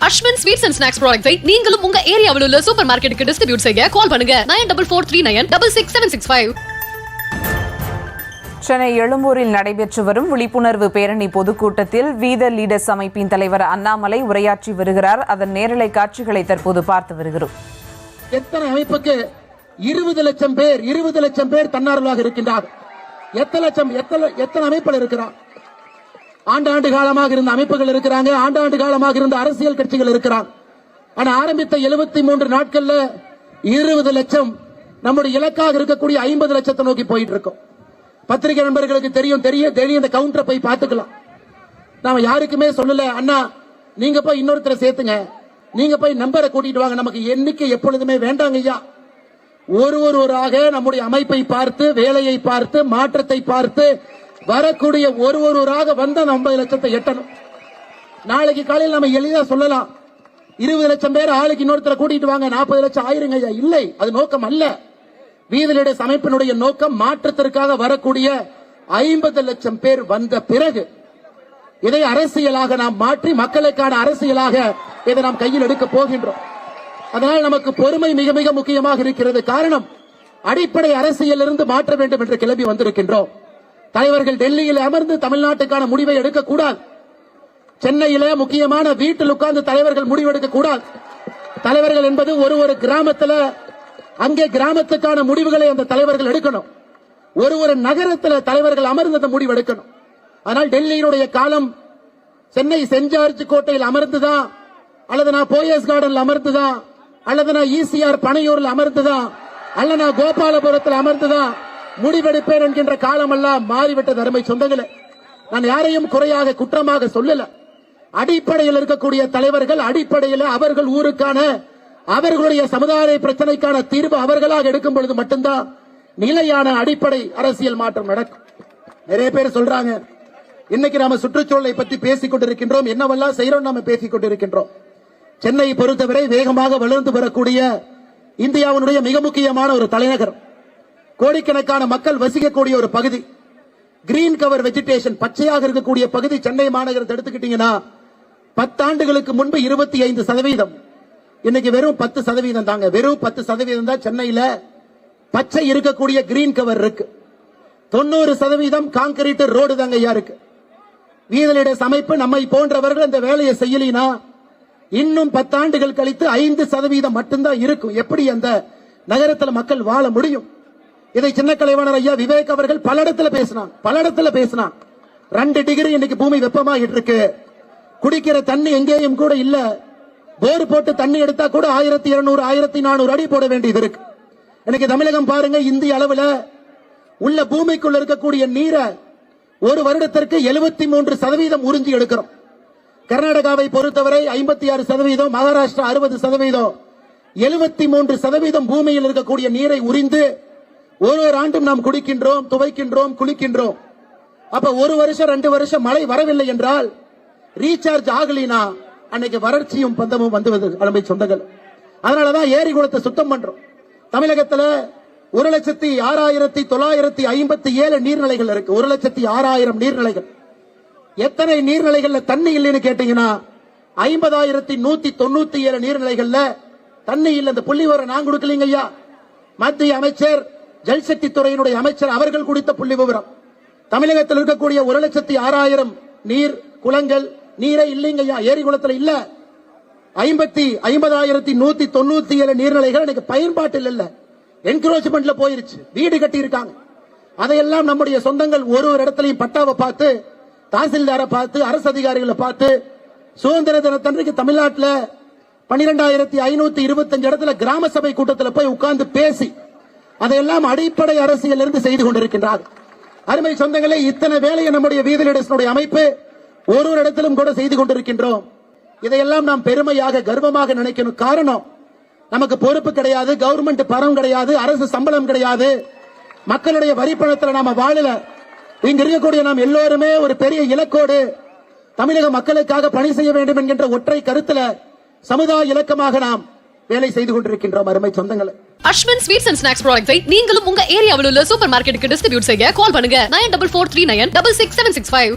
Ashwin sweets and snacks ப்ராடக்ட்ஸை நீங்களும் உங்க ஏரியாவில் உள்ள சூப்பர் மார்க்கெட்டுக்கு டிஸ்ட்ரிபியூட் செய்ய கால் பண்ணுங்க 9443966765. சென்னை எழும்பூரில் நடைபெற்று வரும் விழிப்புணர்வு பேரணி பொதுக்கூட்டத்தில் வீத லீடர்ஸ் அமைப்பின் தலைவர் அண்ணாமலை உரையாற்றி வருகிறார். அதன் நேரலை காட்சிகளை தற்போது பார்த்து வருகிறோம். எத்தனை அமைப்புக்கு 20 லட்சம் பேர் தன்னார்வலாக இருக்கின்றார். எத்தனை அமைப்புகள் இருக்கிறார்? ஆண்டாண்டு காலமாக இருந்த அமைப்புகள் இருக்கிறாங்க, ஆண்டாண்டு காலமாக இருந்த அரசியல் கட்சிகள் இருக்கிறாங்க. ஆனா ஆரம்பித்த 73 நாட்கள்ல 20 லட்சம் நம்முடைய இலக்காக இருக்கக்கூடிய 50 லட்சத்தை நோக்கி போயிட்டு இருக்கோம். பத்திரிகை நண்பர்களுக்கு தெரியும் இந்த கவுண்டரை போய் பார்த்துக்கலாம். நாம யாருக்குமே சொல்லல, அண்ணா நீங்க போய் இன்னொருத்தரை சேர்த்துங்க, நீங்க போய் நம்பரை கூட்டிட்டு வாங்க, நமக்கு எண்ணிக்கை எப்பொழுதுமே வேண்டாங்க ஐயா. ஒருவராக நம்முடைய அமைப்பை பார்த்து, வேலையை பார்த்து, மாற்றத்தை பார்த்து வரக்கூடிய ஒருவராக வந்த 50 லட்சத்தை எட்டணும். நாளைக்கு காலையில் நம்ம எளிதா சொல்லலாம், 20 லட்சம் பேர் ஆளுக்கு இன்னொருத்தரை கூட்டிட்டு வாங்க, 40 லட்சம் ஆயிருங்க ஐயா. இல்லை, அது நோக்கம் அல்ல. வீதலீடர்ஸ் அமைப்பினுடைய நோக்கம் மாற்றத்திற்காக வரக்கூடிய 50 லட்சம் பேர் வந்த பிறகு இதை அரசியலாக நாம் மாற்றி மக்களுக்கான அரசியலாக இதை நாம் கையில் எடுக்க போகின்றோம். அதனால் நமக்கு பொறுமை மிக மிக முக்கியமாக இருக்கிறது. காரணம், அடிப்படை அரசியல் இருந்து மாற்ற வேண்டும் என்று கிளம்பி வந்திருக்கின்றோம். தலைவர்கள் டெல்லியில் அமர்ந்து தமிழ்நாட்டுக்கான முடிவை எடுக்கக்கூடாது. சென்னையில முக்கியமான வீட்டில் உட்கார்ந்து தலைவர்கள் முடிவெடுக்க கூடாது. தலைவர்கள் என்பது ஒரு கிராமத்தில், அங்கே கிராமத்துக்கான முடிவுகளை அந்த தலைவர்கள் எடுக்கணும். ஒரு நகரத்தில் தலைவர்கள் அமர்ந்து அந்த முடிவு எடுக்கணும். ஆனால் டெல்லியினுடைய காலம் சென்னை சென்ட் ஜார்ஜ் கோட்டையில் அமர்ந்துதான், அல்லது நான் போயஸ் கார்டன்ல அமர்ந்துதான், அல்லது நான் ஈசிஆர் பனையூர்ல அமர்ந்துதான், அல்லது நான் கோபாலபுரத்தில் அமர்ந்துதான் முடிவெடுப்பேன் என்கின்ற காலம் எல்லாம் மாறிவிட்டது. அருமை சொந்தங்களே, நான் யாரையும் குறையாக குற்றமாக சொல்லல. அடிப்படையில் இருக்கக்கூடிய தலைவர்கள் அடிப்படையில் அவர்கள் ஊருக்கான, அவர்களுடைய சமுதாய பிரச்சனைக்கான தீர்வு அவர்களாக எடுக்கும் பொழுது மட்டும்தான் நிலையான அடிப்படை அரசியல் மாற்றம் நடக்கும். நிறைய பேர் சொல்றாங்க, இன்னைக்கு நாம சுற்றுச்சூழலை பற்றி பேசிக் கொண்டிருக்கின்றோம், என்னவெல்லாம் செய்யறோம் நாம பேசிக் கொண்டிருக்கின்றோம். சென்னை பொறுத்தவரை வேகமாக வளர்ந்து வரக்கூடிய இந்தியாவினுடைய மிக முக்கியமான ஒரு தலைநகரம், கோடிக்கணக்கான மக்கள் வசிக்கக்கூடிய ஒரு பகுதி, கிரீன் கவர் வெஜிடேஷன் பச்சையாக இருக்கக்கூடிய பகுதி. சென்னை மாநகரத்தை எடுத்துக்கிட்டீங்கன்னா 10 ஆண்டுகளுக்கு முன்பு 25%, இன்னைக்கு வெறும் 10% தாங்க. வெறும் 10% தான் சென்னையில பச்சை இருக்கக்கூடிய கிரீன் கவர் இருக்கு. 90% கான்கிரீட் ரோடு தாங்க ஐயா இருக்கு. வீதலீடர்ஸ் அமைப்பு நம்மை போன்றவர்கள் அந்த வேலையை செய்யலினா இன்னும் 10 ஆண்டுகள் கழித்து 5% மட்டும்தான் இருக்கும். எப்படி அந்த நகரத்தில் மக்கள் வாழ முடியும்? இதை சின்ன கலைவாணர் ஐயா விவேக் அவர்கள் பல இடத்துல பேசினான். 2 டிகிரி இன்னைக்கு பூமி வெப்பமாகிட்டு இருக்கு. குடிக்கிற தண்ணி எங்கேயும் கூட இல்ல. போர் போட்டு தண்ணி எடுத்தா கூட 1200 1400 அடி போட வேண்டியது இருக்கு. எனக்கு தமிழகம் பாருங்க, இந்திய அளவுல உள்ள பூமிக்குள்ள இருக்கக்கூடிய நீரை ஒரு வருடத்திற்கு 73% உறிஞ்சி எடுக்கிறோம். கர்நாடகாவை பொறுத்தவரை 56%, மகாராஷ்டிரா 60%, 73% பூமியில் இருக்கக்கூடிய நீரை உறிந்து ஒரு ஆண்டும் நாம் குடிக்கின்றோம், துவைக்கின்றோம், குளிக்கின்றோம். அப்ப 1 வருஷம் 2 வருஷம் மழை வரவில்லை என்றால் ரீசார்ஜ் ஆகலினா அன்னைக்கு வறட்சியும் பந்தமும் வந்துவது அருமை சொந்தங்கள். அதனாலதான் ஏரி குளத்தை சுத்தம் பண்றோம். தமிழகத்துல 1,06,957 நீர்நிலைகள் இருக்கு. 1,06,000 நீர்நிலைகள். எத்தனை நீர்நிலைகள்ல தண்ணி இல்லைன்னு கேட்டீங்கன்னா 50,197 நீர்நிலைகள்ல தண்ணி இல்லை. இந்த புள்ளி விவரம் நான் கொடுக்கலீங்க ஐயா. மத்திய அமைச்சர், ஜல்சக்தி துறையினுடைய அமைச்சர் அவர்கள் கொடுத்த புள்ளி விவரம். தமிழகத்தில் இருக்கக்கூடிய 1,06,000 நீர் குளங்கள் நீரே இல்லைங்க ஐயா. ஏரி குளத்துல இல்ல. 50,197 நீர்நிலைகள் எனக்கு பயன்பாட்டில் இல்ல, என்க்ரோச்மெண்ட்ல போயிருச்சு. வீடு கட்டி இருக்காங்க. அதையெல்லாம் நம்முடைய சொந்தங்கள் ஒரு இடத்துலையும் பட்டாவை பார்த்து, தாசில்தாரை பார்த்து, அரசு அதிகாரிகளை பார்த்து, சுதந்திர தினத்தன்றைக்கு தமிழ்நாட்டில் 12,525 இடத்துல கிராம சபை கூட்டத்தில் போய் உட்கார்ந்து பேசி அதையெல்லாம் அடிப்படை அரசியல் இருந்து செய்து கொண்டிருக்கின்றார். அருமை சொந்தங்களே, இத்தனை வேலையை நம்முடைய வீதலீடர்ஸ் அமைப்பு ஒரு இடத்திலும் கூட செய்து கொண்டிருக்கின்றோம். இதையெல்லாம் நாம் பெருமையாக கர்வமாக நினைக்கணும். காரணம், நமக்கு பொறுப்பு கிடையாது, கவர்மெண்ட் பணம் கிடையாது, அரசு சம்பளம் கிடையாது, மக்களுடைய வரிப்பணத்தில் நாம வாழல. இங்க இருக்கக்கூடிய நாம் எல்லோருமே ஒரு பெரிய இலக்கோடு தமிழக மக்களுக்காக பணி செய்ய வேண்டும் என்கின்ற ஒற்றை கருத்துல சமுதாய இலக்கமாக நாம் வேலை செய்து கொண்டிருக்கின்றோம். அருமை சொந்தங்களே, அஸ்வின் ஸ்வீட்ஸ் அண்ட் ஸ்நாக்ஸ் ப்ராடக்ட்ஸை நீங்களும் உங்க ஏரியாவில் உள்ள சூப்பர் மார்க்கெட்டுக்கு டிஸ்ட்ரிபியூட் செய்ய கால் பண்ணுங்க 9443966765.